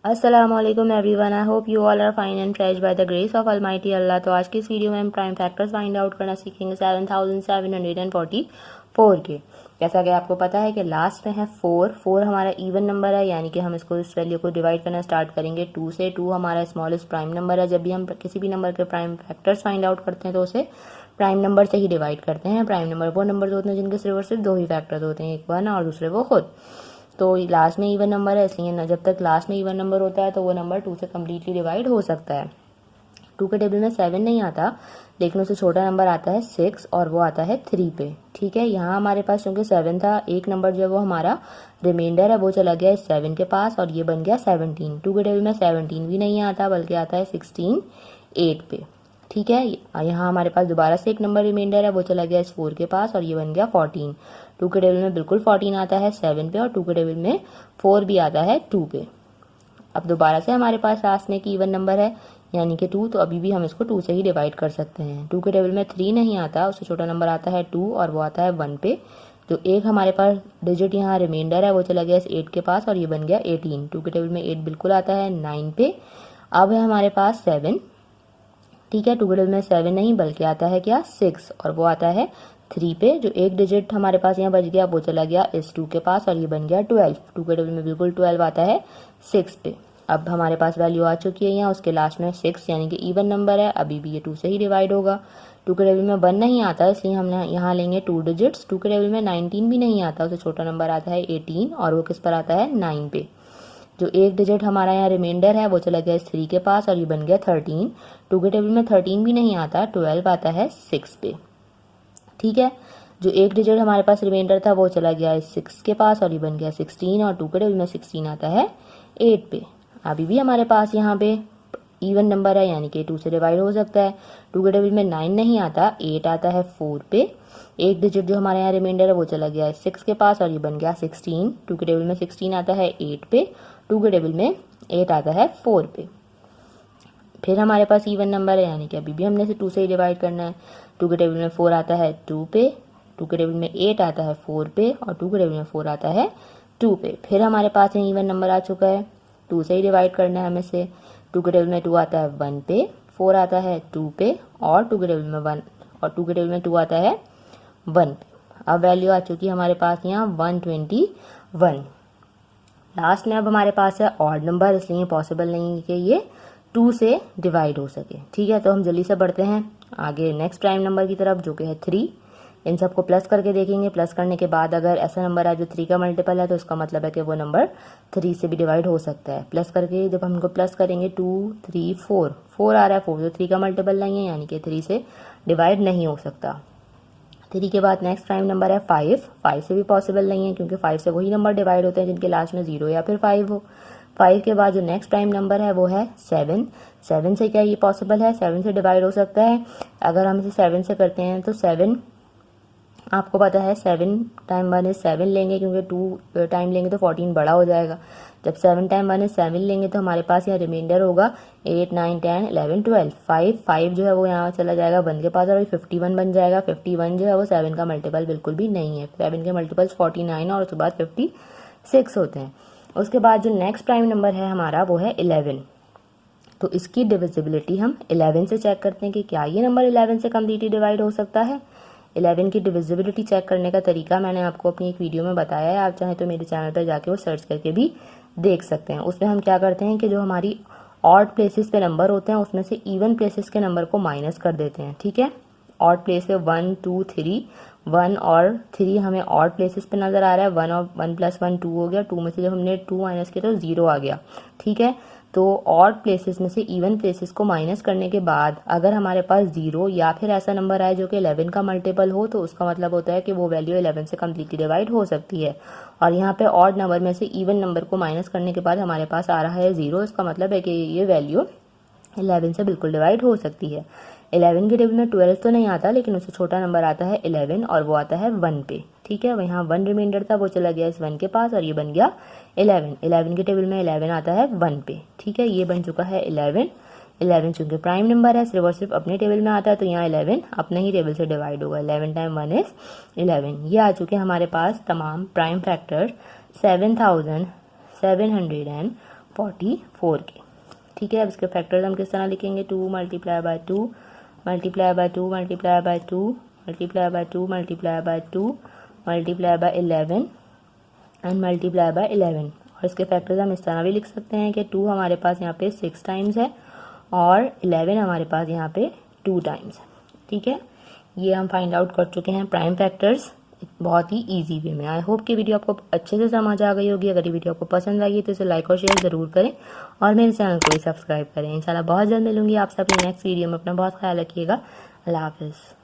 अस्सलाम वालेकुम everyone, I hope you all are fine and fresh by the grace of almighty Allah. तो आज की इस वीडियो में हम प्राइम फैक्टर्स फाइंड आउट करना सीखेंगे 7744 के। जैसा कि आपको पता है कि लास्ट में है 4 हमारा इवन नंबर है, यानी कि हम इसको इस वैल्यू को डिवाइड करना स्टार्ट करेंगे 2 से। 2 हमारा स्मॉलेस्ट प्राइम नंबर है। जब भी हम किसी भी नंबर के प्राइम फैक्टर्स फाइंड आउट करते हैं तो उसे प्राइम नंबर से ही डिवाइड करते हैं। प्राइम नंबर वो नंबर होते हैं जिनके सिर्फ और सिर्फ 2 ही फैक्टर्स होते हैं, एक 1 और दूसरे वो खुद। तो लास्ट में इवन नंबर है, इसलिए ना जब तक लास्ट में इवन नंबर होता है तो वो नंबर 2 से कम्प्लीटली डिवाइड हो सकता है। 2 के टेबल में 7 नहीं आता, लेकिन उससे छोटा नंबर आता है 6 और वो आता है 3 पे। ठीक है, यहाँ हमारे पास चूंकि 7 था, एक नंबर जो है वो हमारा रिमाइंडर है वो चला गया इस 7 के पास और ये बन गया 17। 2 के टेबल में 17 भी नहीं आता, बल्कि आता है 16 8 पे। ठीक है, यहाँ हमारे पास दोबारा से एक नंबर रिमाइंडर है वो चला गया इस 4 के पास और ये बन गया 14। 2 के टेबल में बिल्कुल 14 आता है 7 पे और 2 के टेबल में 4 भी आता है 2 पे। अब दोबारा से हमारे पास लास्ट में एक इवन नंबर है यानी कि 2, तो अभी भी हम इसको 2 से ही डिवाइड कर सकते हैं। 2 के टेबल में 3 नहीं आता, उससे छोटा नंबर आता है 2 और वो आता है 1 पे। जो एक हमारे पास डिजिट यहाँ रिमाइंडर है वो चला गया इस 8 के पास और ये बन गया 18। 2 के टेबल में 8 बिल्कुल आता है 9 पे। अब है हमारे पास 7। ठीक है, 2 के टेबल में 7 नहीं बल्कि आता है क्या 6 और वो आता है 3 पे। जो एक डिजिट हमारे पास यहाँ बच गया वो चला गया इस 2 के पास और ये बन गया 12। 2 के टेबल में बिल्कुल 12 आता है 6 पे। अब हमारे पास वैल्यू आ चुकी है यहाँ, उसके लास्ट में 6 यानी कि इवन नंबर है, अभी भी ये 2 से ही डिवाइड होगा। 2 के टेबल में 1 नहीं आता, इसलिए हम यहाँ लेंगे 2 डिजिट्स। 2 के टेबल में 19 भी नहीं आता, उससे छोटा नंबर आता है 18 और वो किस पर आता है 9 पे। जो एक डिजिट हमारा यहाँ रिमाइंडर है वो चला गया इस 3 के पास और ये बन गया 13। 2 के टेबल में 13 भी नहीं आता, 12 आता है 6 पे। ठीक है, जो एक डिजिट हमारे पास रिमाइंडर था वो चला गया इस 6 के पास और ये बन गया 16 और 2 के टेबल में 16 आता है 8 पे। अभी भी हमारे पास यहाँ पे इवन नंबर है यानी कि 2 से डिवाइड हो सकता है। 2 के टेबल में 9 नहीं आता, 8 आता है 4 पे। एक डिजिट जो हमारे यहाँ रिमाइंडर है वो चला गया है 6 के पास और ये बन गया 16। 2 के टेबल में 16 आता है 8 पे। 2 के टेबल में 8 आता है 4 पे। फिर हमारे पास इवन नंबर है यानी कि अभी भी हमने इसे 2 से ही डिवाइड करना है। 2 के टेबल में 4 आता है 2 पे। 2 के टेबल में 8 आता है 4 पे और 2 के टेबल में 4 आता है 2 पे। फिर हमारे पास इवन नंबर आ चुका है, 2 से ही डिवाइड करना है हमें से। 2 के टेबल में 2 आता है 1 पे, 4 आता है 2 पे और 2 के टेबल में 1 और 2 के टेबल में 2 आता है 1 पे। अब वैल्यू आ चुकी है हमारे पास यहाँ 121। लास्ट में अब हमारे पास है ऑड नंबर, इसलिए पॉसिबल नहीं है कि ये 2 से डिवाइड हो सके। ठीक है, तो हम जल्दी से बढ़ते हैं आगे नेक्स्ट प्राइम नंबर की तरफ जो कि है 3। इन सबको प्लस करके देखेंगे। प्लस करने के बाद अगर ऐसा नंबर है जो 3 का मल्टीपल है तो इसका मतलब है कि वो नंबर 3 से भी डिवाइड हो सकता है। प्लस करके जब हम इनको प्लस करेंगे 2 3 4 आ रहा है 4 जो 3 का मल्टीपल नहीं है यानी कि 3 से डिवाइड नहीं हो सकता। 3 के बाद नेक्स्ट प्राइम नंबर है 5 से भी पॉसिबल नहीं है क्योंकि 5 से वही नंबर डिवाइड होते हैं जिनके लास्ट में 0 या फिर 5 हो। 5 के बाद जो नेक्स्ट प्राइम नंबर है वो है 7 से क्या ये पॉसिबल है, 7 से डिवाइड हो सकता है। अगर हम इसे 7 से करते हैं तो 7 आपको पता है 7 टाइम 1 इज 7 लेंगे क्योंकि 2 टाइम लेंगे तो 14 बड़ा हो जाएगा। जब 7 टाइम 1 इज 7 लेंगे तो हमारे पास यहाँ रिमाइंडर होगा 8 9 10 11 12। 5 जो है वो यहाँ चला जाएगा 1 के पास और 51 बन जाएगा। 51 जो है वो 7 का मल्टीपल बिल्कुल भी नहीं है। 7 के मल्टीपल्स 49 और उसके बाद 56 होते हैं। उसके बाद जो नेक्स्ट प्राइम नंबर है हमारा वो है 11। तो इसकी डिविजिबिलिटी हम 11 से चेक करते हैं कि क्या ये नंबर 11 से कम्प्लीटली डिवाइड हो सकता है। 11 की डिविजिबिलिटी चेक करने का तरीका मैंने आपको अपनी एक वीडियो में बताया है, आप चाहें तो मेरे चैनल पर जाके वो सर्च करके भी देख सकते हैं। उसमें हम क्या करते हैं कि जो हमारी ऑड प्लेसेस पे नंबर होते हैं उसमें से इवन प्लेसेस के नंबर को माइनस कर देते हैं। ठीक है, ऑड प्लेस पे 1 2 3, 1 और 3 हमें ऑड प्लेसेस पे नजर आ रहा है। 1 और 1 प्लस 1 2 हो गया, 2 में से जब हमने 2 माइनस किया तो 0 आ गया। ठीक है, तो ऑड प्लेसेस में से इवन प्लेसेस को माइनस करने के बाद अगर हमारे पास 0 या फिर ऐसा नंबर आए जो कि 11 का मल्टीपल हो तो उसका मतलब होता है कि वो वैल्यू 11 से कम्प्लीटली डिवाइड हो सकती है। और यहाँ पे ऑड नंबर में से इवन नंबर को माइनस करने के बाद हमारे पास आ रहा है 0, इसका मतलब है कि ये वैल्यू 11 से बिल्कुल डिवाइड हो सकती है। 11 के टेबल में 12 तो नहीं आता, लेकिन उससे छोटा नंबर आता है 11 और वो आता है 1 पे। ठीक है, यहाँ 1 रिमाइंडर था वो चला गया इस 1 के पास और ये बन गया 11। 11 के टेबल में 11 आता है 1 पे। ठीक है, ये बन चुका है 11 चूंकि प्राइम नंबर है सिर्फ और सिर्फ अपने टेबल में आता है तो यहाँ 11 अपने ही टेबल से डिवाइड होगा। 11 टाइम 1 इज 11। ये आ चुके हमारे पास तमाम प्राइम फैक्टर 7741 44 के। ठीक है, अब इसके फैक्टर्स हम किस तरह लिखेंगे, 2 multiply by 2 multiply by 2 multiply by 2 multiply by 2 multiply by 2 multiply by 11 and multiply by 11। और इसके फैक्टर्स हम इस तरह भी लिख सकते हैं कि 2 हमारे पास यहाँ पे 6 टाइम्स है और 11 हमारे पास यहाँ पे 2 टाइम्स है। ठीक है, ये हम फाइंड आउट कर चुके हैं प्राइम फैक्टर्स बहुत ही इजी वे में। आई होप कि वीडियो आपको अच्छे से समझ आ गई होगी। अगर ये वीडियो आपको पसंद आई तो इसे लाइक और शेयर ज़रूर करें और मेरे चैनल को भी सब्सक्राइब करें। इंशाल्लाह बहुत जल्द मिलूंगी आपसे अपनी नेक्स्ट वीडियो में। अपना बहुत ख्याल रखिएगा। अल्लाह हाफिज़।